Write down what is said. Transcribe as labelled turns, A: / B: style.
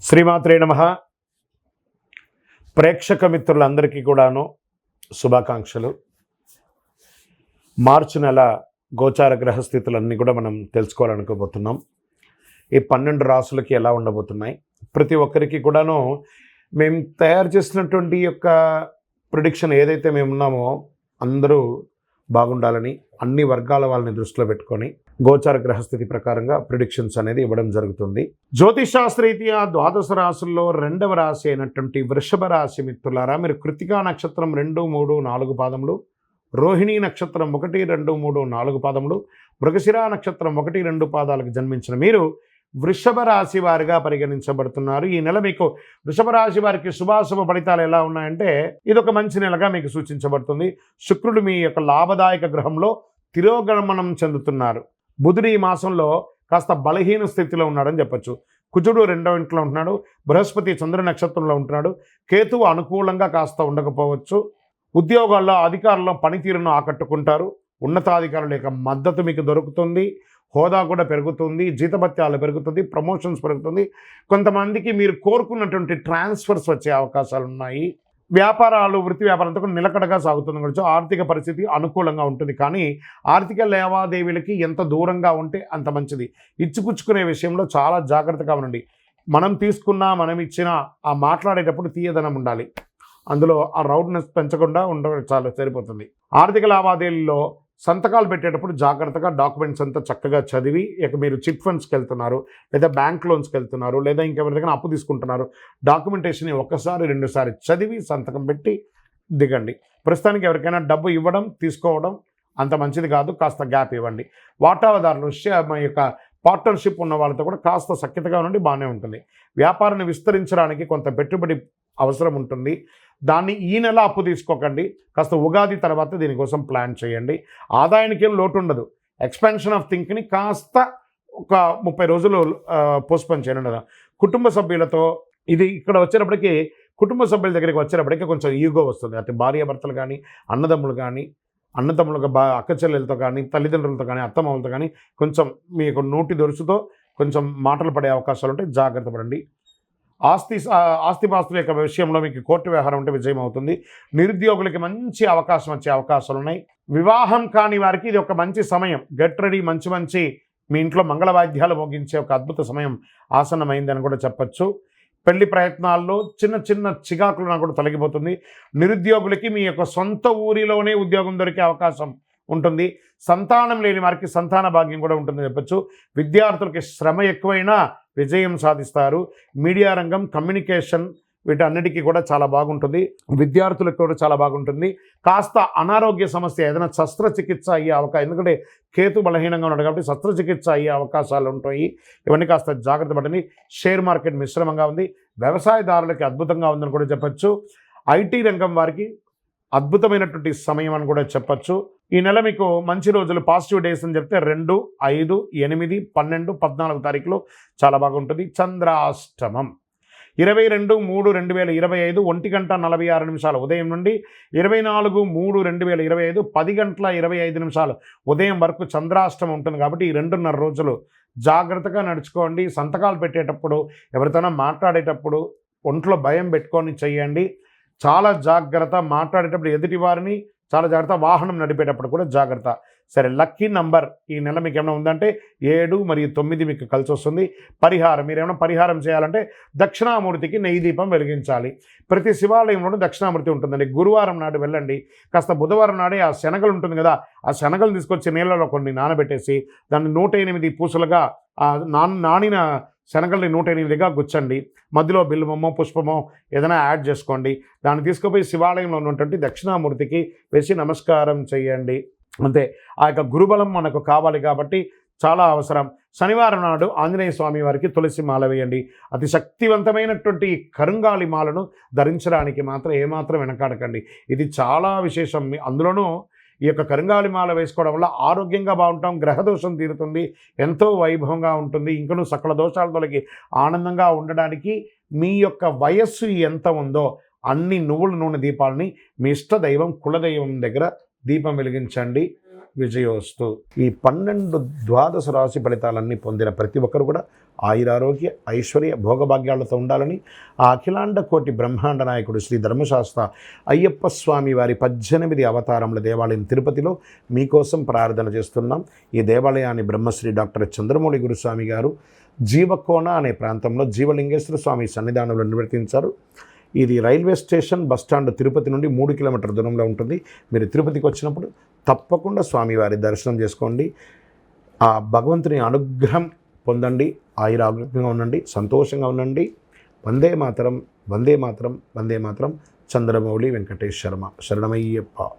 A: శ్రీమాత్రే నమః. ప్రేక్షక మిత్రులందరికీ కూడాను శుభాకాంక్షలు. మార్చి నెల గోచార గ్రహస్థితులన్నీ కూడా మనం తెలుసుకోవాలనుకోబోతున్నాం. ఈ 12 రాసులకి ఎలా ఉండబోతున్నాయి, ప్రతి ఒక్కరికి కూడాను మేము తయారు చేసినటువంటి యొక్క ప్రిడిక్షన్ ఏదైతే మేము ఉన్నామో అందరూ బాగుండాలని అన్ని వర్గాల వాళ్ళని దృష్టిలో పెట్టుకొని గోచార గ్రహస్థితి ప్రకారంగా ప్రిడిక్షన్స్ అనేది ఇవ్వడం జరుగుతుంది. జ్యోతిషాస్త్రరీత్యా ద్వాదశ రాశుల్లో 2వ రాశి అయినటువంటి వృషభ రాశి మిత్రులారా, మీరు కృతికా నక్షత్రం 2, 3, 4 పాదములు, రోహిణీ నక్షత్రం 1, 2, 3, 4 పాదములు, మృగశిర నక్షత్రం 1, 2 పాదాలకు జన్మించిన మీరు వృషభ రాశి వారిగా పరిగణించబడుతున్నారు. ఈ నెల మీకు వృషభ రాశి వారికి శుభాశుభ ఫలితాలు ఎలా ఉన్నాయంటే, ఇది ఒక మంచి నెలగా మీకు సూచించబడుతుంది. శుక్రుడు మీ యొక్క లాభదాయక గ్రహంలో తిరోగమనం చెందుతున్నారు. బుధుడు ఈ మాసంలో కాస్త బలహీన స్థితిలో ఉన్నాడని చెప్పచ్చు. కుజుడు 2వ ఇంట్లో ఉంటున్నాడు. బృహస్పతి చంద్ర నక్షత్రంలో ఉంటున్నాడు. కేతువు అనుకూలంగా కాస్త ఉండకపోవచ్చు. ఉద్యోగాల్లో అధికారుల పనితీరును ఆకట్టుకుంటారు. ఉన్నతాధికారుల యొక్క మద్దతు మీకు దొరుకుతుంది. హోదా కూడా పెరుగుతుంది. జీతభత్యాలు పెరుగుతుంది. ప్రమోషన్స్ పెరుగుతుంది. కొంతమందికి మీరు కోరుకున్నటువంటి ట్రాన్స్ఫర్స్ వచ్చే అవకాశాలు ఉన్నాయి. వ్యాపారాలు, వృత్తి వ్యాపారంతో కూడా నిలకడగా సాగుతుంది కూడా. ఆర్థిక పరిస్థితి అనుకూలంగా ఉంటుంది. కానీ ఆర్థిక లావాదేవీలకి ఎంత దూరంగా ఉంటే అంత మంచిది. ఇచ్చిపుచ్చుకునే విషయంలో చాలా జాగ్రత్తగా ఉండండి. మనం తీసుకున్నా మనం ఇచ్చినా ఆ మాట్లాడేటప్పుడు తీయదనం ఉండాలి. అందులో ఆ రౌడ్నెస్ పెంచకుండా ఉండడం చాలా సరిపోతుంది. ఆర్థిక లావాదేవీల్లో సంతకాలు పెట్టేటప్పుడు జాగ్రత్తగా డాక్యుమెంట్స్ అంతా చక్కగా చదివి, ఇక మీరు చిట్ ఫండ్స్కి వెళ్తున్నారు, లేదా బ్యాంక్ లోన్స్కి వెళ్తున్నారు, లేదా ఇంకెవరి దగ్గర అప్పు తీసుకుంటున్నారు, డాక్యుమెంటేషన్ 1, 2 చదివి సంతకం పెట్టి దిగండి. ప్రస్తుతానికి ఎవరికైనా డబ్బు ఇవ్వడం తీసుకోవడం అంత మంచిది కాదు. కాస్త గ్యాప్ ఇవ్వండి. వాటాదారులు మా యొక్క పార్ట్నర్షిప్ ఉన్న వాళ్ళతో కూడా కాస్త సఖ్యతగా ఉండి బాగానే ఉంటుంది. వ్యాపారాన్ని విస్తరించడానికి కొంత పెట్టుబడి అవసరం ఉంటుంది. దాన్ని ఈ నెల అప్పు తీసుకోకండి. కాస్త ఉగాది తర్వాత దీనికోసం ప్లాన్ చేయండి. ఆదాయానికి ఏం లోటు ఉండదు. ఎక్స్పాన్షన్ ఆఫ్ థింక్ని కాస్త ఒక 30 రోజులు పోస్ట్పోన్ చేయండి. కుటుంబ సభ్యులతో ఇది ఇక్కడ వచ్చేటప్పటికి కుటుంబ సభ్యుల దగ్గరికి వచ్చేటప్పటికి కొంచెం ఈగో వస్తుంది. అంటే భార్యాభర్తలు కానీ, అన్నదమ్ములు కానీ, అన్నదమ్ములుగా అక్క చెల్లెలతో కానీ, తల్లిదండ్రులతో కానీ, అత్తమామలతో కానీ కొంచెం మీకు నోటి దొరుసుతో కొంచెం మాటలు పడే అవకాశాలు ఉంటాయి. జాగ్రత్త పడండి. ఆస్తిపాస్తుల యొక్క విషయంలో మీకు కోర్టు వ్యవహారం ఉంటే విజయం అవుతుంది. నిరుద్యోగులకి మంచి అవకాశం వచ్చే అవకాశాలు ఉన్నాయి. వివాహం కాని వారికి ఇది ఒక మంచి సమయం. Get ready. మంచి మీ ఇంట్లో మంగళ వాయిద్యాలు మోగించే ఒక అద్భుత సమయం ఆసన్నమైందని కూడా చెప్పచ్చు. పెళ్లి ప్రయత్నాల్లో చిన్న చికాకులు కూడా తొలగిపోతుంది. నిరుద్యోగులకి మీ యొక్క సొంత ఊరిలోనే ఉద్యోగం దొరికే అవకాశం ఉంటుంది. సంతానం లేని వారికి సంతాన భాగ్యం కూడా ఉంటుందని చెప్పచ్చు. విద్యార్థులకి శ్రమ ఎక్కువైనా విజయం సాధిస్తారు. మీడియా రంగం, కమ్యూనికేషన్ వీటన్నిటికీ కూడా చాలా బాగుంటుంది. విద్యార్థులకు కూడా చాలా బాగుంటుంది. కాస్త అనారోగ్య సమస్య ఏదైనా శస్త్రచికిత్స అయ్యే అవకాశం, ఎందుకంటే కేతు బలహీనంగా ఉన్నాడు కాబట్టి శస్త్రచికిత్స అయ్యే అవకాశాలు ఉంటాయి. ఇవన్నీ కాస్త జాగ్రత్త పడండి. షేర్ మార్కెట్ మిశ్రమంగా ఉంది. వ్యవసాయదారులకి అద్భుతంగా ఉందని కూడా చెప్పచ్చు. ఐటీ రంగం వారికి అద్భుతమైనటువంటి సమయం అని కూడా చెప్పచ్చు. ఈ నెల మీకు మంచి రోజులు, పాజిటివ్ డేస్ అని చెప్తే 2, 5, 8, 12, 14 తారీఖులో చాలా బాగుంటుంది. చంద్రాష్టమం 22/3/2025 1:46 ఉదయం నుండి 24/3/2025 10:25 ఉదయం వరకు చంద్రాష్టమం ఉంటుంది. కాబట్టి ఈ 2.5 రోజులు జాగ్రత్తగా నడుచుకోండి. సంతకాలు పెట్టేటప్పుడు, ఎవరితోనో మాట్లాడేటప్పుడు ఒంట్లో భయం పెట్టుకొని చెయ్యండి. చాలా జాగ్రత్త. మాట్లాడేటప్పుడు ఎదుటి వారిని చాలా జాగ్రత్త. వాహనం నడిపేటప్పుడు కూడా జాగ్రత్త. సరే, లక్కీ నంబర్ ఈ నెల మీకు ఏమైనా ఉందంటే 7 మరియు 9 మీకు కలిసి వస్తుంది. పరిహారం, మీరు ఏమైనా పరిహారం చేయాలంటే దక్షిణామూర్తికి నెయ్యి దీపం వెలిగించాలి. ప్రతి శివాలయంలోనూ దక్షిణామూర్తి ఉంటుందండి. గురువారం నాడు వెళ్ళండి. కాస్త బుధవారం నాడే ఆ శనగలు ఉంటుంది కదా, ఆ శనగలు తీసుకొచ్చి నీళ్ళలో కొన్ని నానబెట్టేసి దాన్ని 108 పూసలుగా నానిన శనగల్ని 108గా గుచ్చండి. మధ్యలో బిల్వమో పుష్పమో ఏదైనా యాడ్ చేసుకోండి. దాన్ని తీసుకుపోయి శివాలయంలో ఉన్నటువంటి దక్షిణామూర్తికి వేసి నమస్కారం చేయండి. అంతే. ఆ యొక్క గురుబలం మనకు కావాలి కాబట్టి చాలా అవసరం. శనివారం నాడు ఆంజనేయ స్వామి వారికి తులసి మాల వేయండి. అతి శక్తివంతమైనటువంటి కరుంగాలి మాలను ధరించడానికి మాత్రం ఏమాత్రం వెనకాడకండి. ఇది చాలా విశేషం. అందులోనూ ఈ యొక్క కరుంగాలి మాల వేసుకోవడం వల్ల ఆరోగ్యంగా బాగుంటాం. గ్రహదోషం తీరుతుంది. ఎంతో వైభవంగా ఉంటుంది. ఇంకనూ సకల దోషాల తొలగి ఆనందంగా ఉండడానికి మీ యొక్క వయస్సు ఎంత ఉందో అన్ని నువ్వుల నూనె దీపాలని మీ ఇష్ట దైవం కులదైవం దగ్గర దీపం వెలిగించండి. విజయోస్తు. ఈ 12 ద్వాదశ రాశి ఫలితాలన్నీ పొందిన ప్రతి ఒక్కరు కూడా ఆయురారోగ్య ఐశ్వర్య భోగభాగ్యాలతో ఉండాలని ఆ అఖిలాండ కోటి బ్రహ్మాండ నాయకుడు శ్రీ ధర్మశాస్త్ర అయ్యప్ప స్వామి వారి 18 అవతారముల దేవాలయం తిరుపతిలో మీకోసం ప్రార్థన చేస్తున్నాం. ఈ దేవాలయాన్ని బ్రహ్మశ్రీ డాక్టర్ చంద్రమౌళి గురుస్వామి గారు జీవకోన అనే ప్రాంతంలో జీవలింగేశ్వర స్వామి సన్నిధానంలో నిర్వర్తించారు. ఇది రైల్వే స్టేషన్ బస్టాండ్ తిరుపతి నుండి 3 కిలోమీటర్ల దూరంలో ఉంటుంది. మీరు తిరుపతికి వచ్చినప్పుడు తప్పకుండా స్వామివారి దర్శనం చేసుకోండి. ఆ భగవంతుని అనుగ్రహం పొందండి. ఆయురారోగ్యంగా ఉండండి, సంతోషంగా ఉండండి. వందే మాతరం, వందే మాతరం, వందే మాతరం. చంద్రమౌళి వెంకటేష్ శర్మ. శరణమయ్యప్ప.